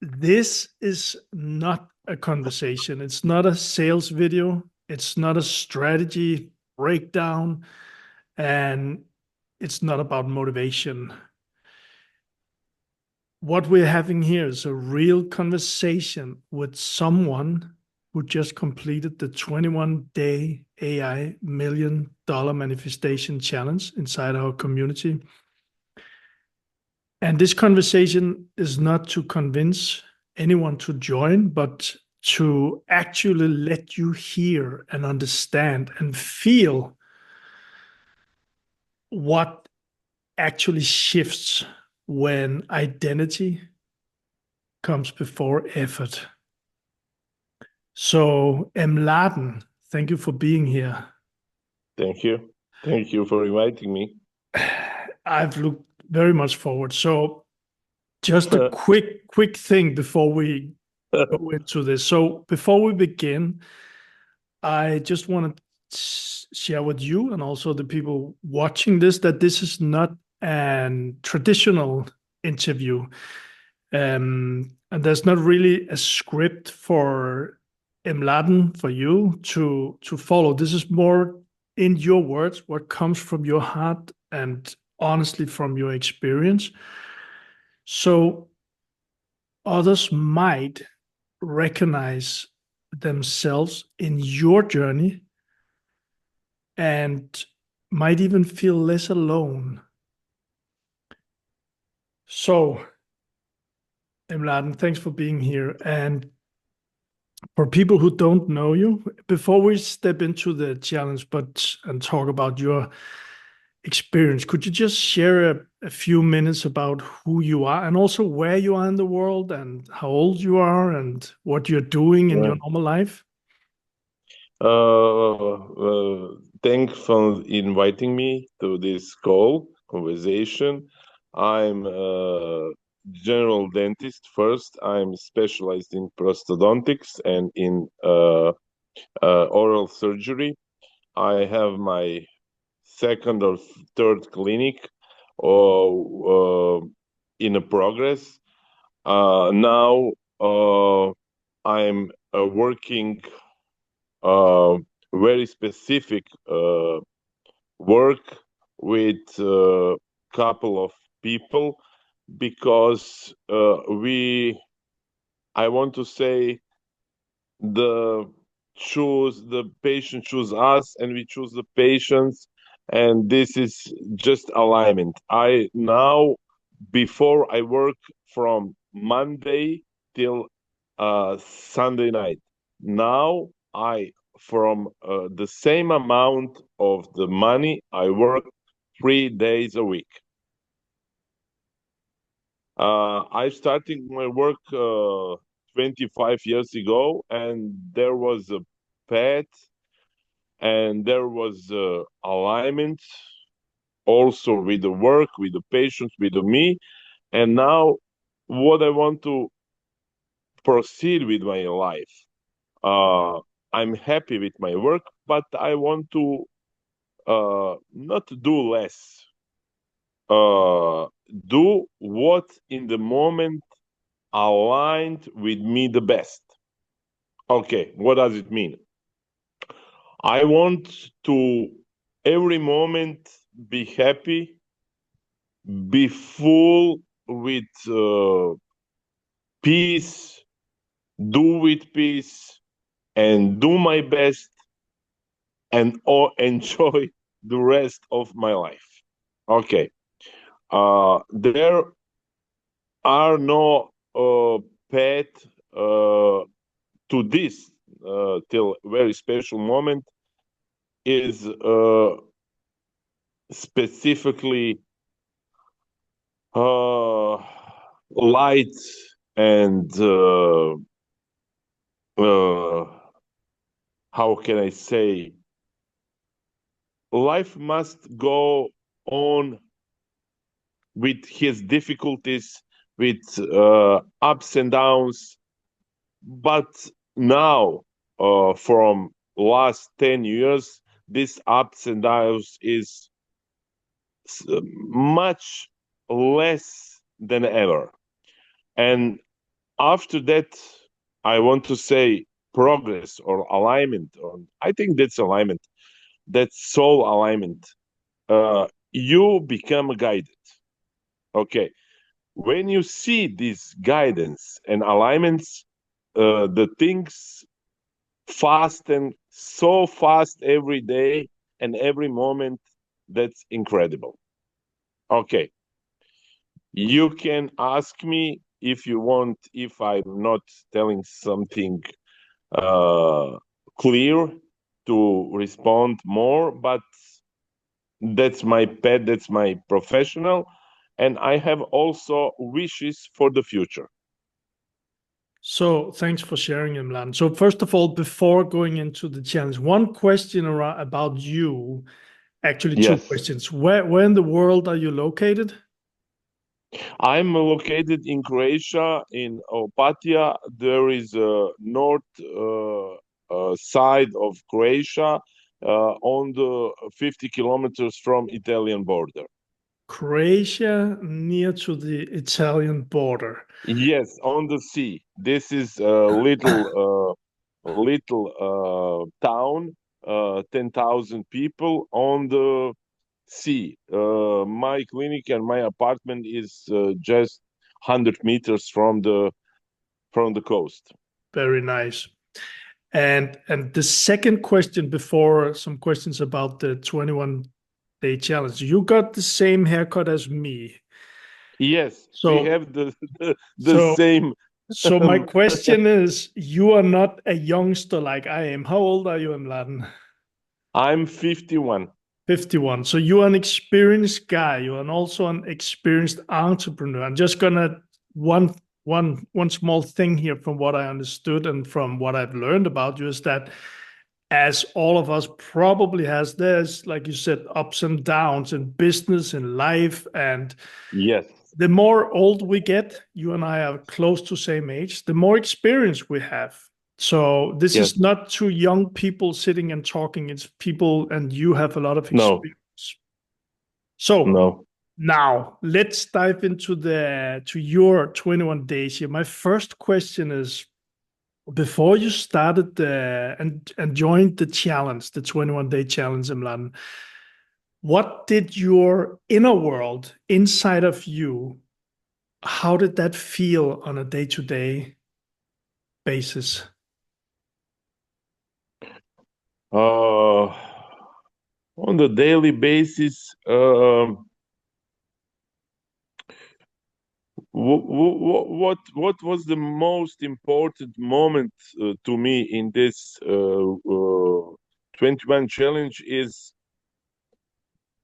This is not a conversation. It's not a sales video. It's not a strategy breakdown. And it's not about motivation. What we're having here is a real conversation with someone who just completed the 21-day AI $1 million manifestation challenge inside our community. And this conversation is not to convince anyone to join, but to actually let you hear and understand and feel what actually shifts when identity comes before effort. So, Mladen, thank you for being here. Thank you. Thank you for inviting me. I've looked very much forward. So, just a quick thing before we go into this. So, before we begin, I just want to share with you and also the people watching this that this is not a traditional interview. And there's not really a script for Mladen for you to follow. This is more in your words, what comes from your heart and honestly from your experience. So others might recognize themselves in your journey and might even feel less alone. So, Mladen, thanks for being here. And for people who don't know you, before we step into the challenge and talk about your experience, could you just share a few minutes about who you are and also where you are in the world and how old you are and what you're doing in Yeah. your normal life? Thanks for inviting me to this conversation. I'm a general dentist first. I'm specialized in prosthodontics and in oral surgery. I have my second or third clinic in a progress. Now I'm working uh, very specific work with a couple of people because I want to say, the the patient choose us and we choose the patients, and this is just alignment. I now, before I work from Monday till Sunday night. Now I, from the same amount of the money, I work 3 days a week. I started my work 25 years ago, and there was a path and there was alignment also with the work, with the patients, with me. And now, what I want to proceed with my life. Uh, I'm happy with my work, but I want to not do less. Uh, do what in the moment aligned with me the best. Okay, what does it mean? I want to every moment be happy, be full with peace, do with peace, and do my best and enjoy the rest of my life. Okay. There are no path to this till very special moment is specifically uh, light and uh, how can I say, life must go on with his difficulties, with ups and downs. But now, from last 10 years, this ups and downs is much less than ever. And After that, I want to say progress or alignment. Or I think that's alignment. That's soul alignment. You become guided. Okay. When you see this guidance and alignments, the things fast and so fast every day and every moment, that's incredible. Okay. You can ask me if you want, if I'm not telling something uh, clear to respond more, but that's my pet, that's my professional, and I have also wishes for the future. So thanks for sharing, Imlan. So first of all, before going into the challenge, one question about you. Actually, two Yes, questions. Where in the world are you located? I'm located in Croatia, in Opatija. There is a north side of Croatia, on the 50 kilometers from Italian border. Croatia, near to the Italian border. Yes, on the sea. This is a little town, 10,000 people on the sea. My clinic and my apartment is just 100 meters from the coast. Very nice. And the second question before some questions about the 21-day challenge. You got the same haircut as me. Yes, we So have the so same. so my question is, you are not a youngster like I am. How old are you, Mladen? I'm 51. 51. So you are an experienced guy. You are also an experienced entrepreneur. I'm just gonna one one small thing here from what I understood and from what I've learned about you is that as all of us probably has, there's like you said, ups and downs in business and life. And Yes, the more old we get, you and I are close to same age, the more experience we have. So this yes, is not two young people sitting and talking. It's people, and you have a lot of no, experience. So no. now let's dive into the to your 21 days here. My first question is, before you started and joined the challenge, the 21-day challenge, Imlan, what did your inner world inside of you, how did that feel on a day-to-day basis? Uh, on the daily basis, what was the most important moment to me in this 21 challenge is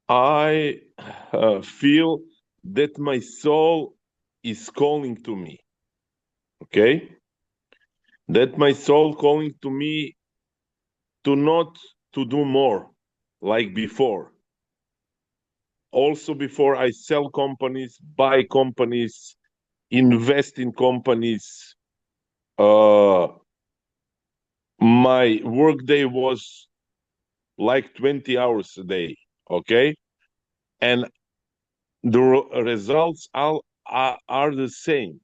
I feel that my soul is calling to me. Okay, that my soul calling to me to not to do more like before. Also, before I sell companies, buy companies, invest in companies. Uh, my workday was like 20 hours a day. Okay, and the results are the same.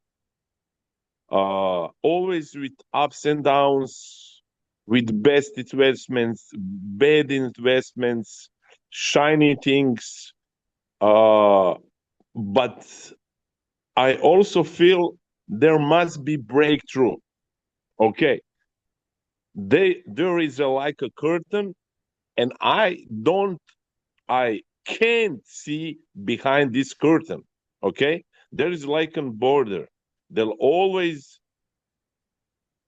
Always with ups and downs, with best investments, bad investments, shiny things. Uh, but I also feel there must be breakthrough. Okay, there is like a curtain, and I can't see behind this curtain. Okay, there is like a border. There'll always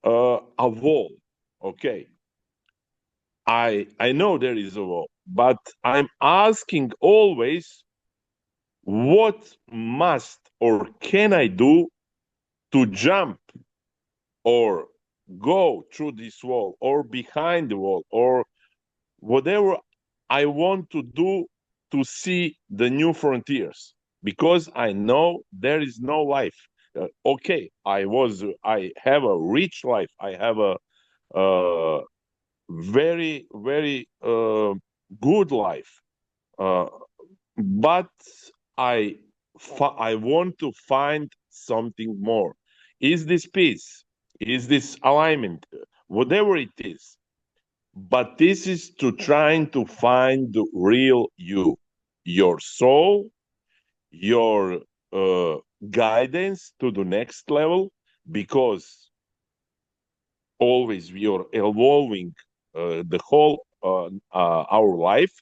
a wall. Okay, I know there is a wall, but I'm asking always, what must or can I do to jump or go through this wall or behind the wall or whatever I want to do to see the new frontiers, because I know there is no life. Okay, I have a rich life. I have a very, very good life. Uh, but I I want to find something more. is this peace, is this alignment, whatever it is. But this is to trying to find the real you, your soul, your guidance to the next level, because always we are evolving the whole our life.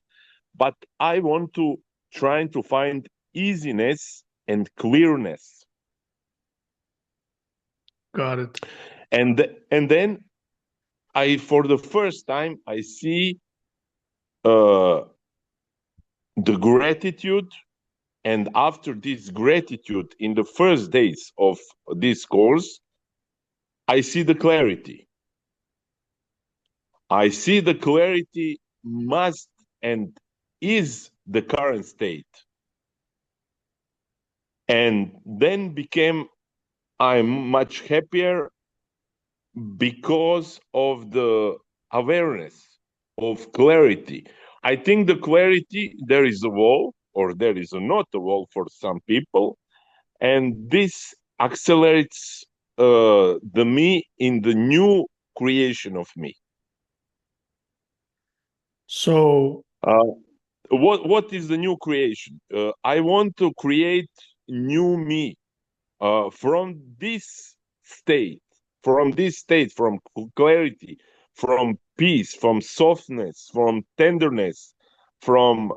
But I want to trying to find easiness and clearness, Got it. and then I, for the first time, I see uh, the gratitude. And after this gratitude, in the first days of this course, I see the clarity. I see the clarity must and is the current state. And then became, I'm much happier because of the awareness of clarity. I think the clarity, there is a wall, or there is a not a wall for some people, and this accelerates the me in the new creation of me. So, What is the new creation? I want to create new me from this state, from clarity, from peace, from softness, from tenderness, from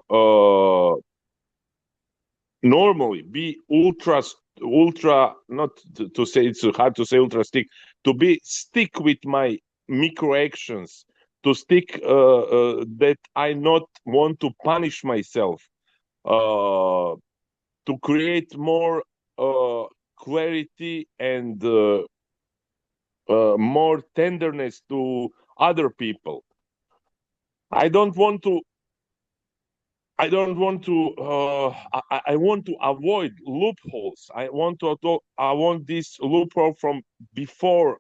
normally be ultra, not to say, it's hard to say ultra stick, to be stick with my micro actions, to stick that I not want to punish myself, uh, to create more clarity and more tenderness to other people. I don't want to. I don't want to. I want to avoid loopholes. I want to. I want this loophole from before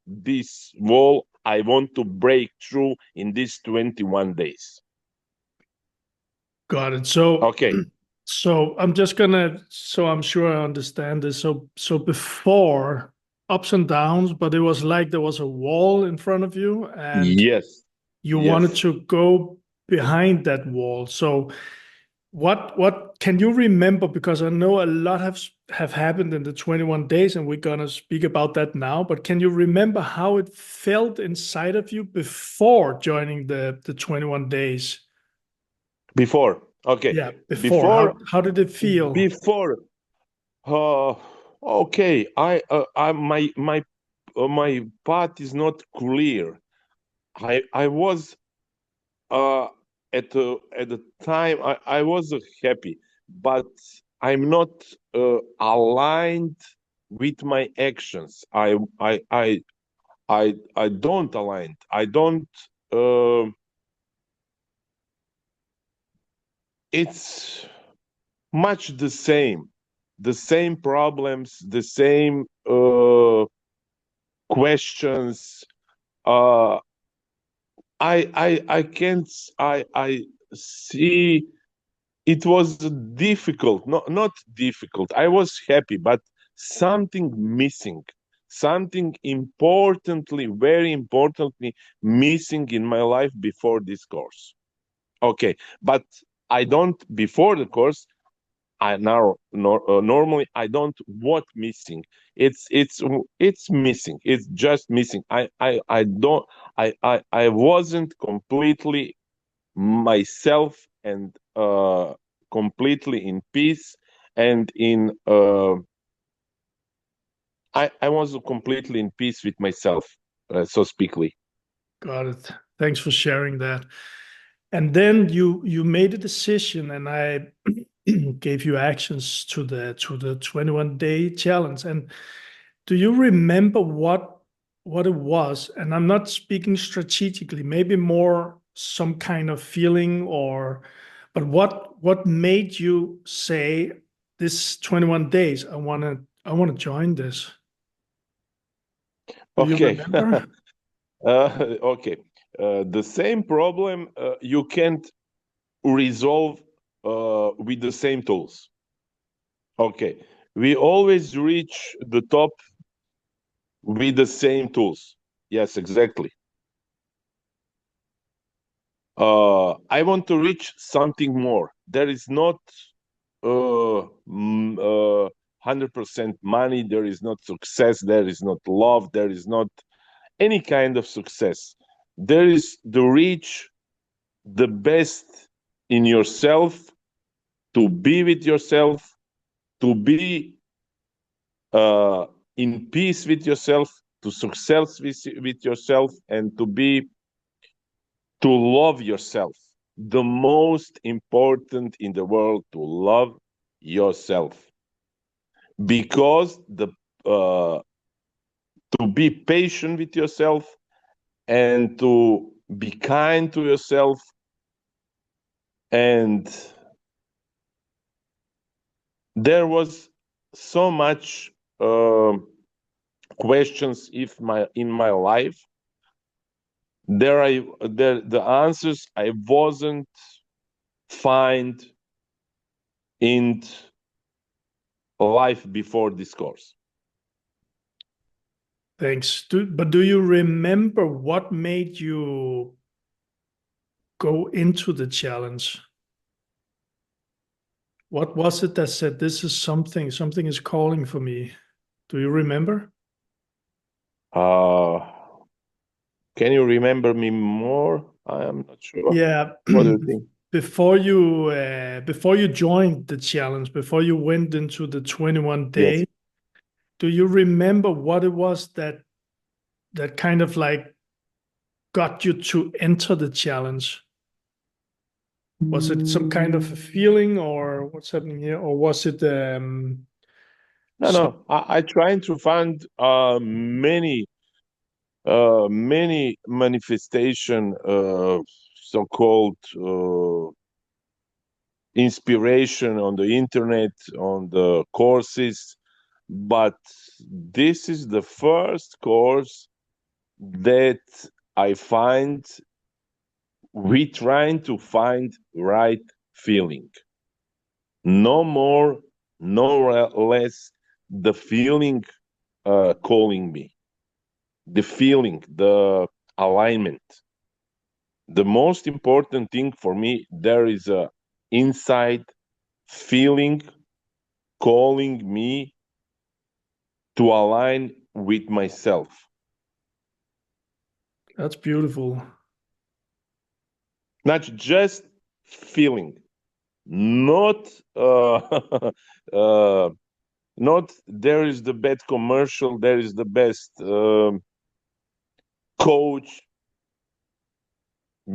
this wall. I want to break through in these 21 days. got it. So, Okay. so I'm just gonna, so I'm sure I understand this. So before, ups and downs, but it was like there was a wall in front of you and Yes. you wanted Yes. to go behind that wall. So what can you remember? Because I know a lot have happened in the 21 days, and we're gonna speak about that now. But can you remember how it felt inside of you before joining the 21 days? Before. Okay. Yeah, before. Before. How did it feel? Before. Uh, okay. I my path is not clear. I was uh at the time I was happy, but I'm not aligned with my actions. I don't align. I don't. Uh, it's much the same problems, the same questions. Uh, I can't. I see it was difficult, not difficult. I was happy, but something missing, something importantly, very importantly missing in my life before this course. Okay, but I don't before the course. I now normally I don't what missing. It's missing. It's just missing. I don't. I wasn't completely myself and completely in peace and in I was completely in peace with myself, so speakly. Got it. Thanks for sharing that. And then you made a decision, and I gave you actions to the 21-day challenge. And do you remember what it was? And I'm not speaking strategically, maybe more some kind of feeling or but what made you say this 21 days I want to join this? Do you Okay. remember? Okay, the same problem you can't resolve with the same tools. Okay, We always reach the top with the same tools. Yes, exactly. I want to reach something more. There is not 100% money, there is not success, there is not love, there is not any kind of success. There is to reach the best in yourself, to be with yourself, to be uh, in peace with yourself, to success with yourself, and to love yourself. The most important in the world, to love yourself, because the uh, to be patient with yourself and to be kind to yourself, and there was so much questions if my in my life. The answers I wasn't find in life before this course. Thanks. But do you remember what made you go into the challenge? What was it that said, this is something is calling for me? Do you remember? Uh, can you remember me more? I am not sure. Yeah. What do you think? Before you joined the challenge, before you went into the 21 Yes. day, do you remember what it was that kind of like got you to enter the challenge? Was it some kind of a feeling, or what's happening here? Or was it No, some no. I trying to find many manifestation, so-called inspiration on the internet, on the courses, but this is the first course that I find we trying to find right feeling. No more, no less, the feeling calling me, the feeling, the alignment. The most important thing for me, there is a inside feeling calling me to align with myself. That's beautiful. Not just feeling, not uh, not there is the best commercial, there is the best coach.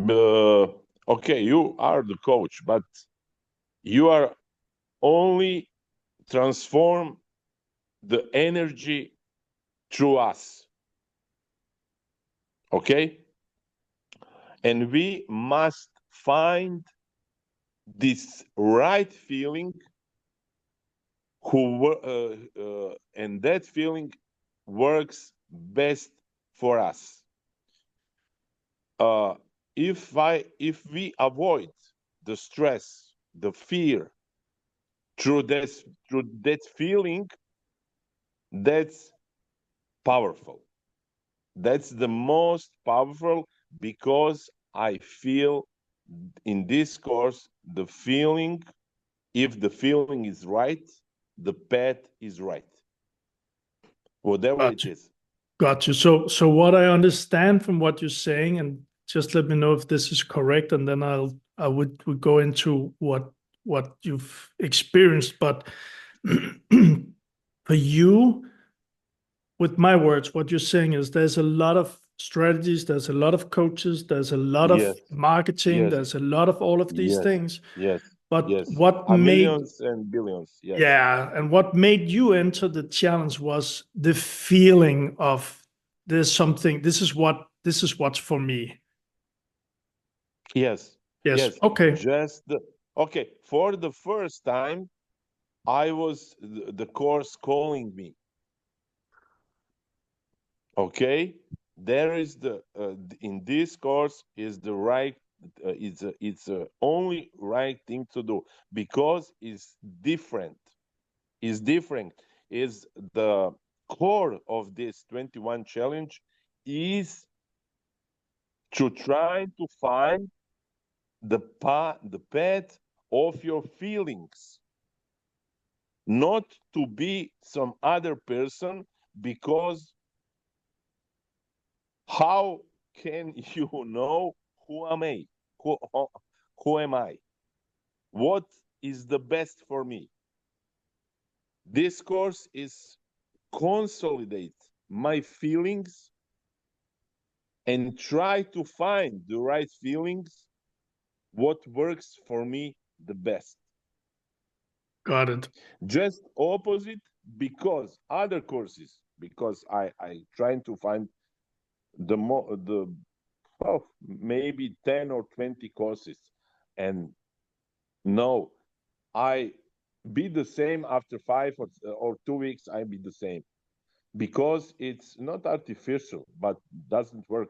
uh, okay, you are the coach, but you are only transform the energy through us. Okay, and we must find this right feeling, and that feeling works best for us. uh, if we avoid the stress, the fear through that feeling, that's powerful. That's the most powerful, because I feel in this course the feeling. If the feeling is right, the path is right, whatever it Gotcha. is. Got you. So what I understand from what you're saying, and just let me know if this is correct, and then I would go into what you've experienced. But for you, with my words, what you're saying is there's a lot of strategies, there's a lot of coaches, there's a lot of Yes, marketing, yes, there's a lot of all of these yes, things. yes, But yes. what A made millions and billions. Yes, Yeah, and what made you enter the challenge was the feeling of there's something, this is what's for me. yes, Yes. yes. Okay. Just okay. For the first time, I was the course calling me. Okay, there is the in this course is the right. It's only right thing to do, because it's different. is different. Is the core of this 21 challenge is to try to find the path of your feelings, not to be some other person, because how can you know who am I? Who, who am I? What is the best for me? This course is consolidate my feelings and try to find the right feelings, what works for me the best. Got it. Just opposite, because other courses, because I trying to find the oh, maybe 10 or 20 courses, and no, I be the same after 5 or 2 weeks. I be the same, because it's not artificial, but doesn't work.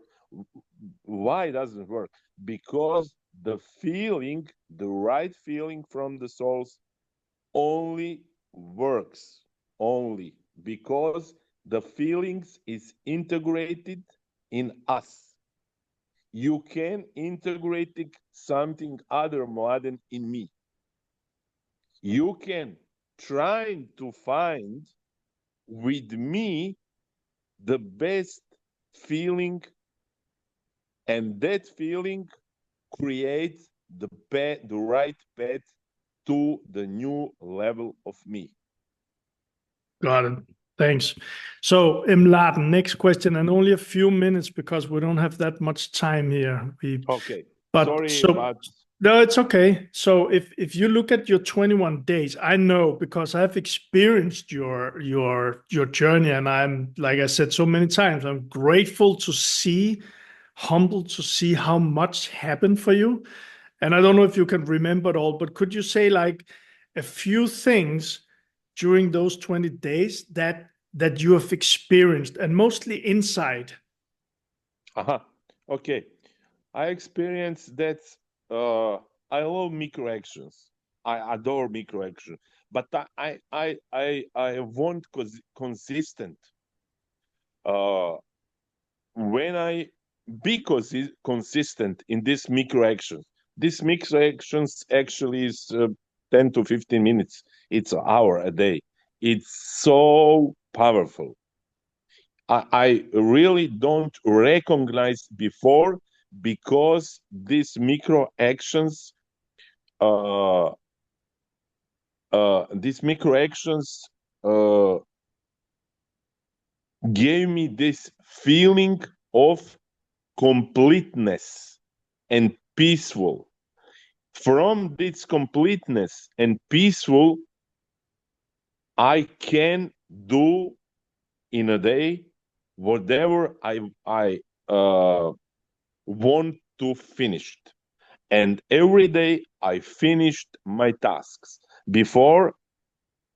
Why doesn't work? Because the feeling, the right feeling from the souls, only works only because the feelings is integrated in us. You can integrate something other mladen in me. You can try to find with me the best feeling, and that feeling creates the right path to the new level of me. Got it. Thanks. So, Mladen, next question, and only a few minutes because we don't have that much time here. Okay, But sorry, so but no, it's okay. So if you look at your 21 days, I know because I've experienced your journey, and I'm, like I said so many times, I'm grateful to see, humbled to see how much happened for you. And I don't know if you can remember it all, but could you say like a few things during those 20 days that you have experienced, and mostly inside? okay. I experienced that. Uh, I love micro actions. I adore micro action, but I want consistent. Uh, when I be consistent in this micro actions, this micro actions actually is 10 to 15 minutes. It's an hour a day. It's so powerful. I really don't recognize before, because these micro actions, uh, these micro actions uh, gave me this feeling of completeness and peaceful. From this completeness and peaceful, I can do in a day whatever I want to finish. And every day I finished my tasks. Before,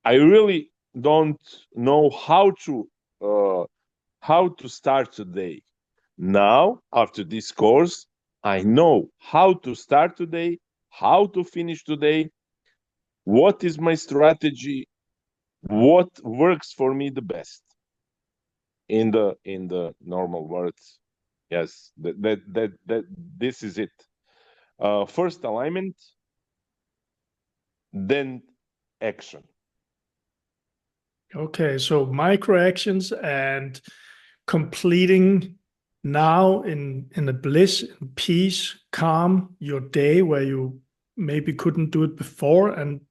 I really don't know uh, how to start today. Now, after this course, I know how to start today, how to finish today, what is my strategy, what works for me the best. In the normal words, yes, that this is it. First alignment, then action. Okay, so micro actions and completing now in a bliss, in peace, calm your day where you maybe couldn't do it before, and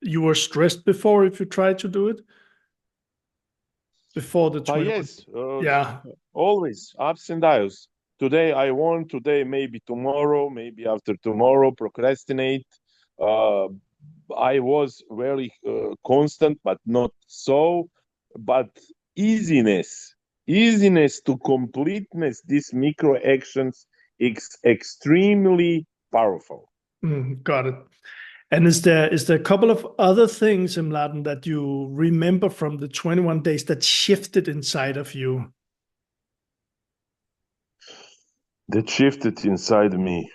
you were stressed before if you tried to do it before the 21. Yes, Yeah. always ups and downs. Today I want, today maybe tomorrow, maybe after tomorrow, procrastinate. Uh, I was very constant, but not so. But easiness, easiness to completeness, these micro actions, extremely powerful. Got it. And is there a couple of other things, Mladen, that you remember from the 21 days that shifted inside of you? That shifted inside me.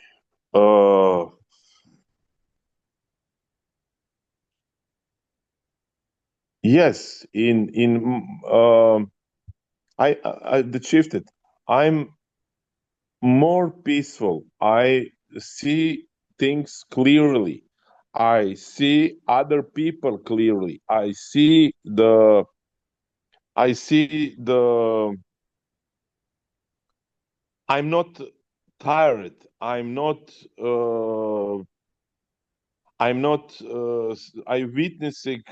Uh, Yes, I shifted. I'm more peaceful. I see things clearly. I see other people clearly. I see the I'm not tired. I'm not I witness it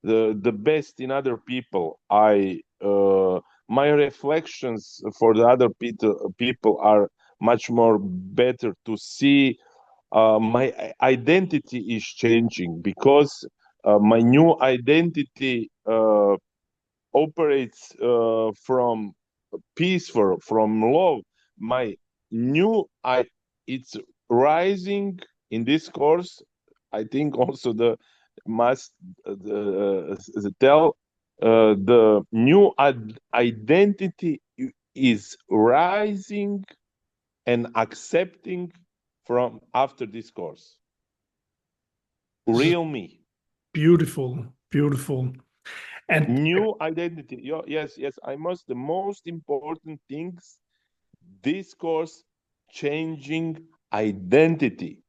the best in other people. I My reflections for the other people are much more better to see. My identity is changing because my new identity operates from peace, from love. My new I It's rising in this course. I think also the must tell the new identity is rising and accepting from after this course. This is Real me. beautiful, beautiful. And New identity. Yes, yes. I must. The most important things. This course, changing identity.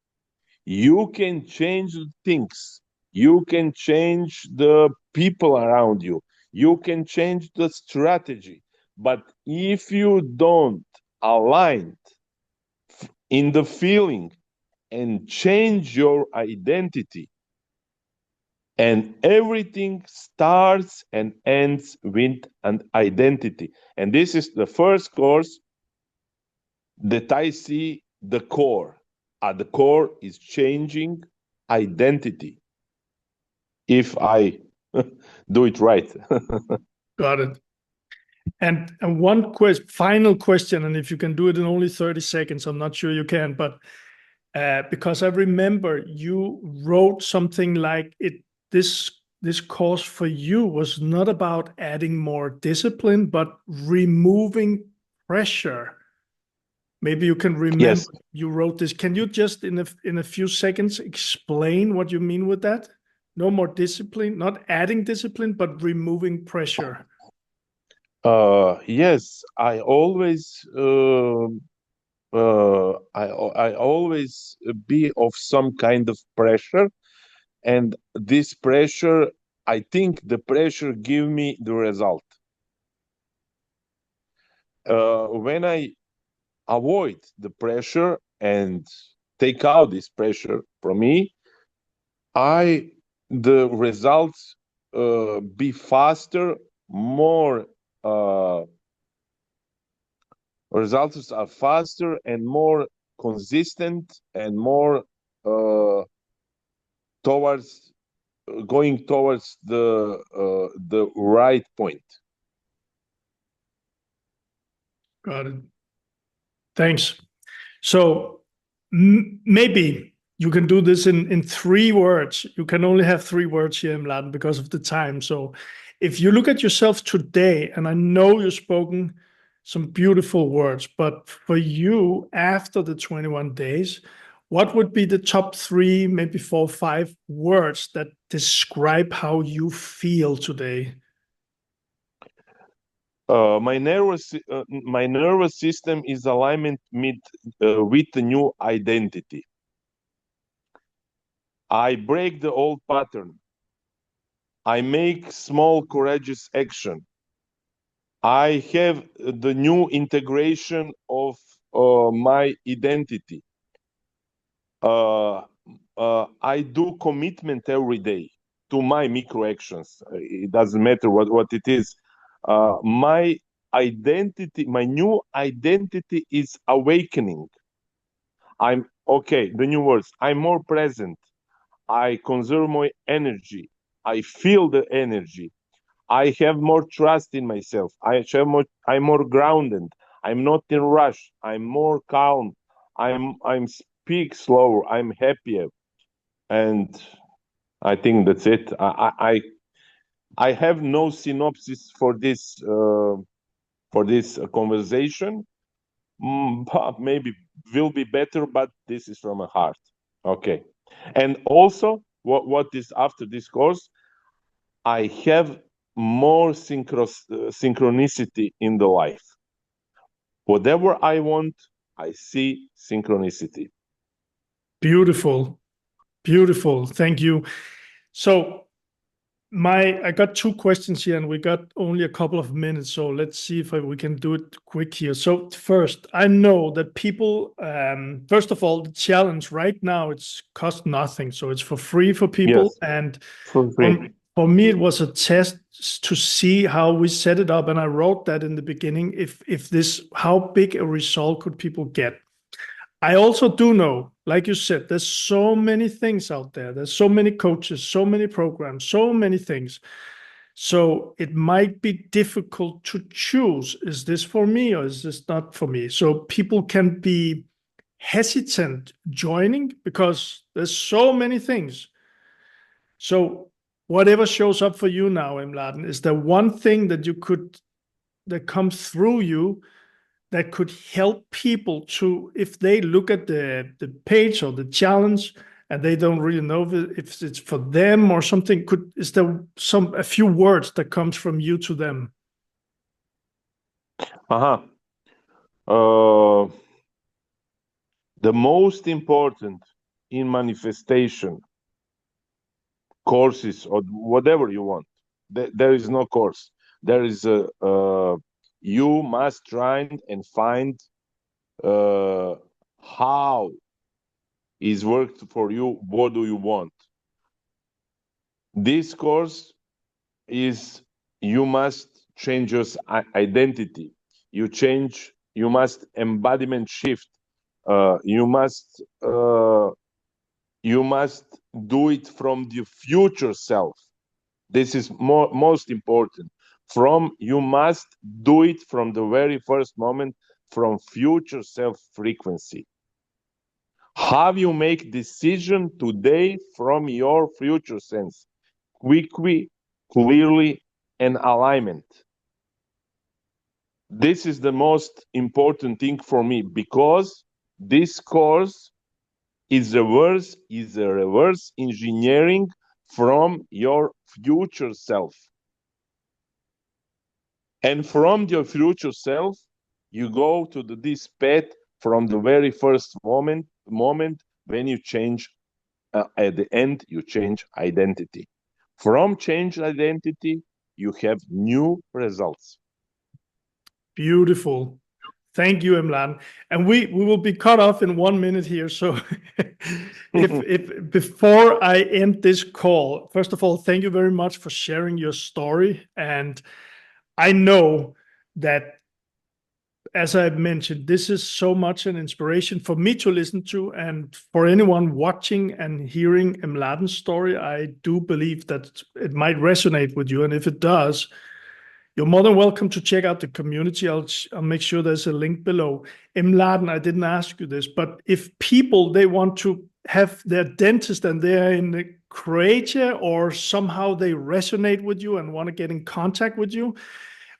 You can change things. You can change the people around you. You can change the strategy. But if you don't align in the feeling and change your identity, and everything starts and ends with an identity. And this is the first course that I see the core. At the core is changing identity. If I do it right. got it. And one final question, and if you can do it in only 30 seconds, I'm not sure you can, but because I remember you wrote something like this course for you was not about adding more discipline, but removing pressure. Maybe you can remember Yes. you wrote this. Can you just in a few seconds explain what you mean with that? No more discipline, not adding discipline, but removing pressure. Yes, I always be of some kind of pressure, and this pressure, I think the pressure give me the result. When I avoid the pressure and take out this pressure from me, I the results be faster, more results are faster and more consistent and more uh, towards going towards the right point. Got it. Thanks. So maybe you can do this in 3 words. You can only have 3 words here in Latin because of the time. So if you look at yourself today, and I know you've spoken some beautiful words, but for you after the 21 days, what would be the top 3, maybe 4, 5 words that describe how you feel today? My nervous system is alignment with the new identity. I break the old pattern. I make small courageous action. I have the new integration of my identity. I do commitment every day to my micro actions. It doesn't matter what it is. My identity, my new identity is awakening. I'm okay. The new words. I'm more present. I conserve my energy. I feel the energy. I have more trust in myself. I'm more grounded. I'm not in rush. I'm more calm. I'm speak slower. I'm happier. And I think that's it. I have no synopsis for this conversation. But maybe will be better, but this is from a heart. Okay. And also what is after this course? I have more synchronicity in the life. Whatever I want, I see synchronicity. Beautiful. Beautiful. Thank you. So I got two questions here, and we got only a couple of minutes, so let's see if we can do it quick here. So first, I know that people, first of all, the challenge right now, it's cost nothing, so it's for free for people. Yes, And for free. for me, it was a test to see how we set it up, and I wrote that in the beginning. If this, how big a result could people get? I also do know, like you said, there's so many things out there. There's so many coaches, so many programs, so many things. So it might be difficult to choose, is this for me or is this not for me? So people can be hesitant joining because there's so many things. So whatever shows up for you now, mladen, is there one thing that comes through you that could help people to, if they look at the page or the challenge and they don't really know if it's for them or something, is there a few words that comes from you to them? Uh-huh. Uh, the most important in manifestation courses or whatever you want, there is no course. There is you must try and find how is worked for you. What do you want? This course is you must change your identity. You must embodiment shift. You must do it from the future self. This is most important. You must do it from the very first moment, from future self frequency. How you make decision today from your future sense, quickly, clearly, and alignment. This is the most important thing for me, because this course is a reverse engineering from your future self. And from your future self, you go to this path from the very first moment when you change, at the end, you change identity. From change identity, you have new results. Beautiful. Thank you, mladen. And we will be cut off in 1 minute here. So if before I end this call, first of all, thank you very much for sharing your story. And I know that, as I've mentioned, this is so much an inspiration for me to listen to, and for anyone watching and hearing mladen's story, I do believe that it might resonate with you. And if it does, you're more than welcome to check out the community. I'll make sure there's a link below. Mladen, I didn't ask you this, but if people, they want to have their dentist and they're in Croatia, or somehow they resonate with you and want to get in contact with you,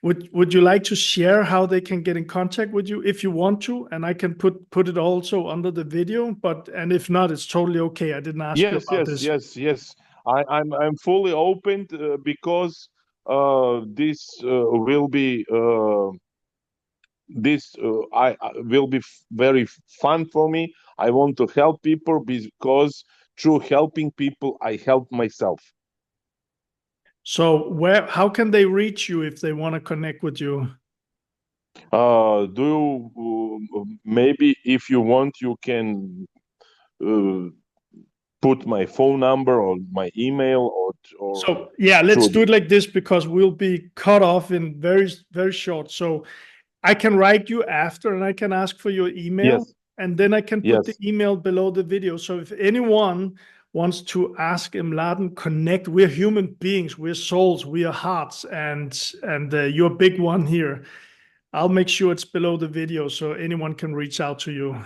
would you like to share how they can get in contact with you if you want to? And I can put it also under the video, and if not, it's totally okay. I didn't ask you about this. Yes. I'm fully open because this will be I will be very fun for me. I want to help people because through helping people, I help myself. So how can they reach you if they want to connect with you? Maybe if you want, you can put my phone number or my email or So yeah, let's do it like this, because we'll be cut off in very, very short. So I can write you after and I can ask for your email. Yes. And then I can put the email below the video. So if anyone wants to ask mladen, connect, we're human beings, we're souls, we are hearts, and you're a big one here. I'll make sure it's below the video so anyone can reach out to you.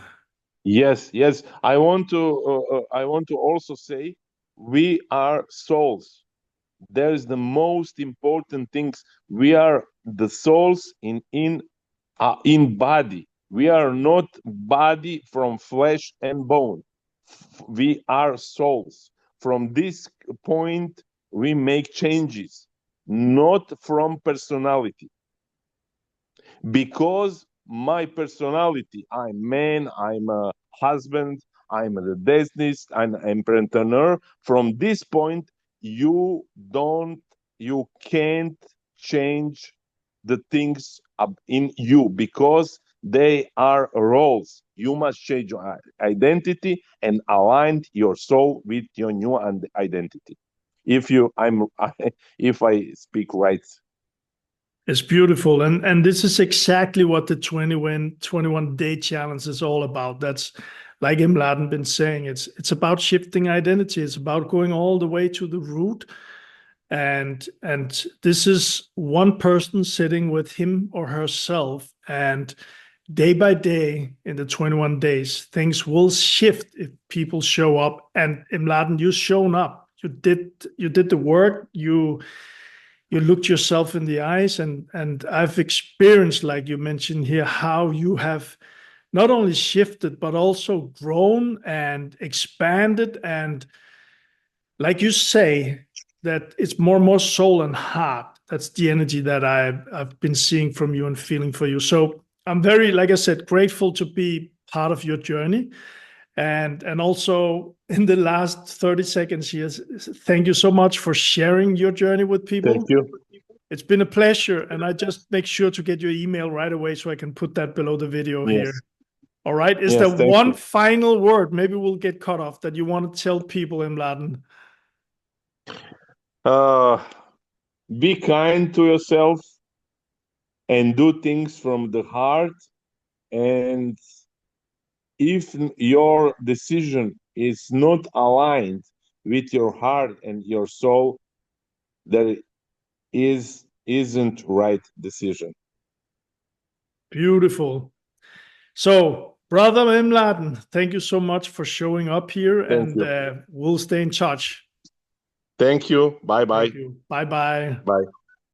Yes. I want to also say, we are souls. There is the most important things. We are the souls in body. We are not body from flesh and bone. We are souls. from this point we make changes, not from personality. Because my personality, I'm man, I'm a husband, I'm a business, I'm an entrepreneur. From this point, you can't change the things in you, because they are roles. You must change your identity and align your soul with your new identity. If you, if I speak right. It's beautiful. And this is exactly what the 21 day challenge is all about. That's like mladen been saying, it's about shifting identity. It's about going all the way to the root. And this is one person sitting with him or herself, and day by day in the 21 days, things will shift if people show up. And mladen, you've shown up. You did the work. You looked yourself in the eyes, and I've experienced, like you mentioned here, how you have not only shifted but also grown and expanded. And like you say, that it's more and more soul and heart. That's the energy that I've been seeing from you and feeling for you. So I'm very, like I said, grateful to be part of your journey. And also in the last 30 seconds here, thank you so much for sharing your journey with people. Thank you. It's been a pleasure, and I just make sure to get your email right away so I can put that below the video here. All right. Is there one final word, maybe we'll get cut off, that you want to tell people in mladen? Be kind to yourself and do things from the heart. And if your decision is not aligned with your heart and your soul, that isn't right decision. Beautiful. So, brother mladen, thank you so much for showing up here. Thank and we'll stay in touch. Thank you. Bye-bye. Thank you. Bye-bye. Bye.